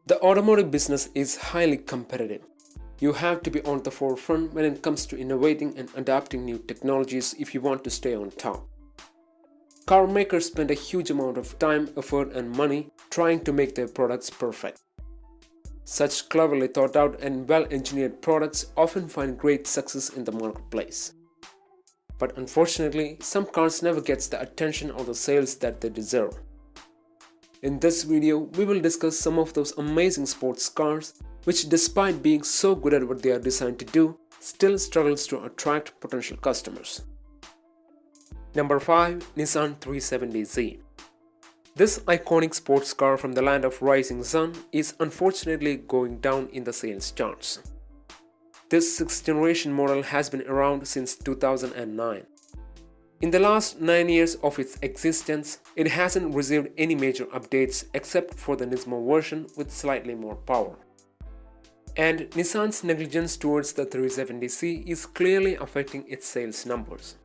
The automotive business is highly competitive. You have to be on the forefront when it comes to innovating and adapting new technologies if you want to stay on top. Car makers spend a huge amount of time, effort, and money trying to make their products perfect. Such cleverly thought out and well-engineered products often find great success in the marketplace. But unfortunately, some cars never get the attention or the sales that they deserve. In this video, we will discuss some of those amazing sports cars which, despite being so good at what they are designed to do, still struggles to attract potential customers. Number 5. Nissan 370Z. This iconic sports car from the land of rising sun is unfortunately going down in the sales charts. This 6th generation model has been around since 2009. In the last 9 years of its existence, it hasn't received any major updates except for the Nismo version with slightly more power. And Nissan's negligence towards the 370Z is clearly affecting its sales numbers.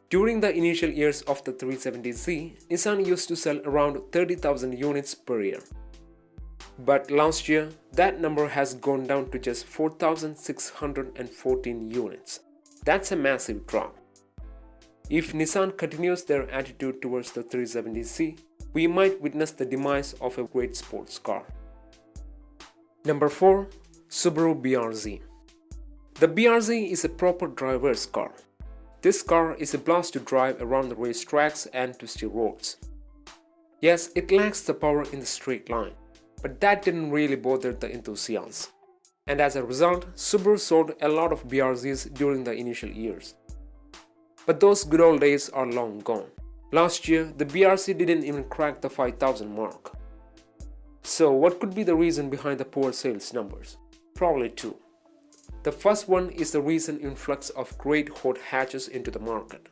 During the initial years of the 370Z, Nissan used to sell around 30,000 units per year. But last year, that number has gone down to just 4,614 units. That's a massive drop. If Nissan continues their attitude towards the 370Z, we might witness the demise of a great sports car. Number 4. Subaru BRZ. The BRZ is a proper driver's car. This car is a blast to drive around the racetracks and twisty roads. Yes, it lacks the power in the straight line, but that didn't really bother the enthusiasts. And as a result, Subaru sold a lot of BRZs during the initial years. But those good old days are long gone. Last year, the BRZ didn't even crack the 5,000 mark. So what could be the reason behind the poor sales numbers? Probably two. The first one is the recent influx of great hot hatches into the market.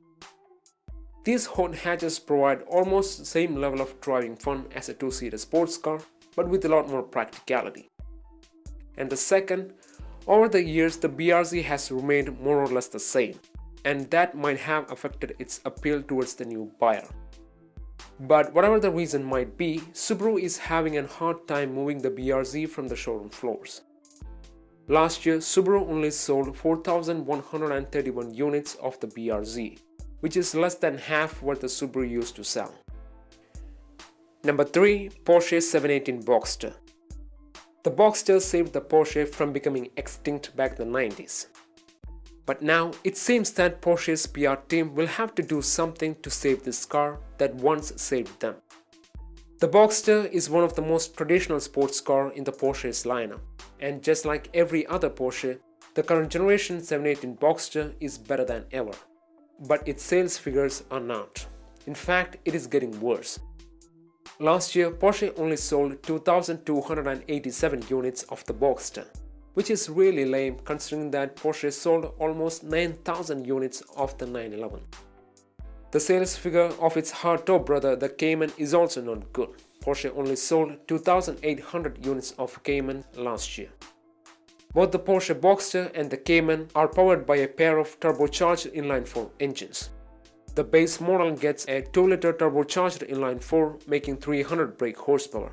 These hot hatches provide almost the same level of driving fun as a two-seater sports car, but with a lot more practicality. And the second, over the years the BRZ has remained more or less the same, and that might have affected its appeal towards the new buyer. But whatever the reason might be, Subaru is having a hard time moving the BRZ from the showroom floors. Last year, Subaru only sold 4,131 units of the BRZ, which is less than half what the Subaru used to sell. Number 3. Porsche 718 Boxster. The Boxster saved the Porsche from becoming extinct back in the 90s. But now it seems that Porsche's PR team will have to do something to save this car that once saved them. The Boxster is one of the most traditional sports car in the Porsche's lineup, and just like every other Porsche, the current generation 718 Boxster is better than ever. But its sales figures are not. In fact, it is getting worse. Last year, Porsche only sold 2,287 units of the Boxster, which is really lame considering that Porsche sold almost 9,000 units of the 911. The sales figure of its hardtop brother, the Cayman, is also not good. Porsche only sold 2,800 units of Cayman last year. Both the Porsche Boxster and the Cayman are powered by a pair of turbocharged inline-4 engines. The base model gets a 2-liter turbocharged inline-4 making 300 brake horsepower,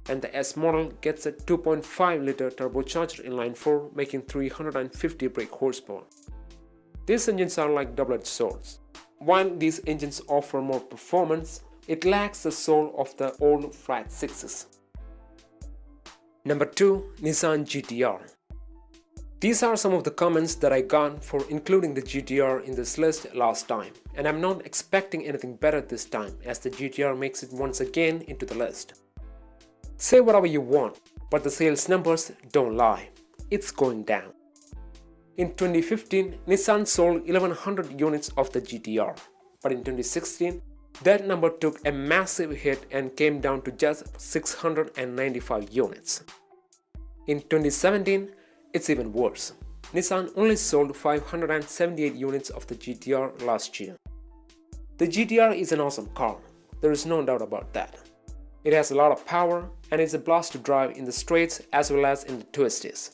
and the S model gets a 2.5-liter turbocharged inline-4 making 350 brake horsepower. These engines are like double-edged swords. While these engines offer more performance, it lacks the soul of the old flat 6s. Number 2. Nissan GTR. These are some of the comments that I got for including the GTR in this list last time, and I'm not expecting anything better this time as the GTR makes it once again into the list. Say whatever you want, but the sales numbers don't lie. It's going down. In 2015, Nissan sold 1,100 units of the GTR, but in 2016, that number took a massive hit and came down to just 695 units. In 2017, it's even worse. Nissan only sold 578 units of the GTR last year. The GTR is an awesome car, there is no doubt about that. It has a lot of power and is a blast to drive in the straights as well as in the twisties.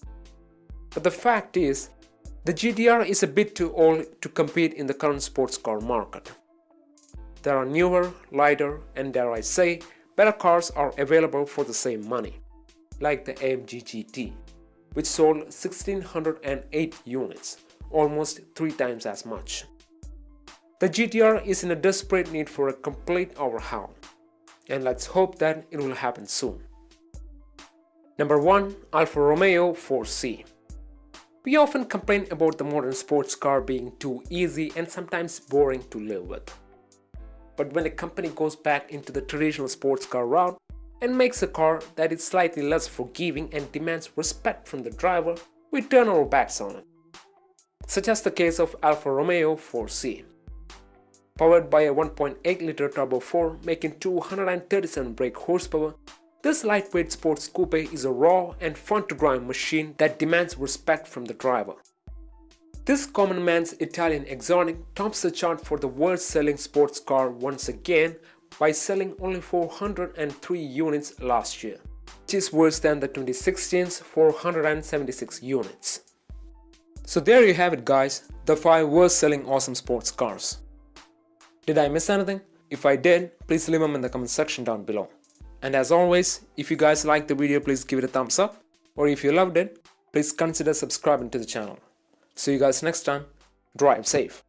But the fact is, the GTR is a bit too old to compete in the current sports car market. There are newer, lighter, and dare I say, better cars are available for the same money. like the AMG GT, which sold 1608 units, almost 3 times as much. The GTR is in a desperate need for a complete overhaul, and let's hope that it will happen soon. Number 1. Alfa Romeo 4C. We often complain about the modern sports car being too easy and sometimes boring to live with. But when a company goes back into the traditional sports car route and makes a car that is slightly less forgiving and demands respect from the driver, we turn our backs on it. Such as the case of Alfa Romeo 4C. Powered by a 1.8-liter turbo 4 making 237 brake horsepower, this lightweight sports coupe is a raw and fun-to-drive machine that demands respect from the driver. This common man's Italian exotic tops the chart for the worst-selling sports car once again by selling only 403 units last year, which is worse than the 2016's 476 units. So there you have it guys, the 5 worst-selling awesome sports cars. Did I miss anything? If I did, please leave them in the comment section down below. And as always, if you guys liked the video, please give it a thumbs up. Or if you loved it, please consider subscribing to the channel. See you guys next time. Drive safe.